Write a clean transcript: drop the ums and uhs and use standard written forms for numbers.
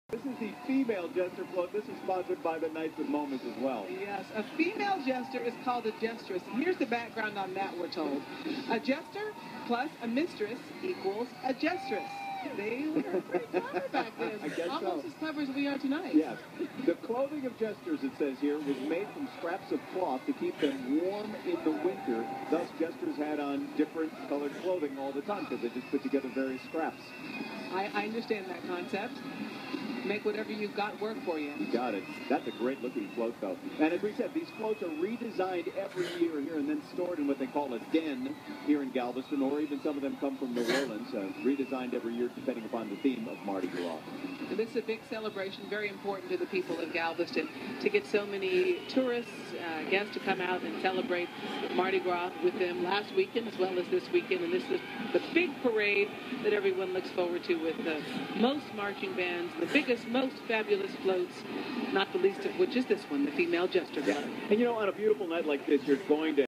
This is the female jester float. This is sponsored by the Knights with Moments as well. Yes, a female jester is called a jestress. And here's the background on that, we're told. A jester plus a mistress equals a jestress. They were pretty clever back then. I guess almost so. as clever as we are tonight. Yes. The clothing of jesters, it says here, was made from scraps of cloth to keep them warm in the winter. Thus, jesters had on different colored clothing all the time because they just put together various scraps. I understand that concept. Make whatever you've got work for you. Got it. That's a great looking float, though. And as we said, these floats are redesigned every year here and then stored in what they call a den here in Galveston, or even some of them come from New Orleans, redesigned every year depending upon the theme of Mardi Gras. And this is a big celebration, very important to the people of Galveston, to get so many tourists, guests to come out and celebrate Mardi Gras with them last weekend as well as this weekend. And this is the big parade that everyone looks forward to with the most marching bands, the biggest, most fabulous floats, not the least of which is this one, the female jester float. And you know, on a beautiful night like this, you're going to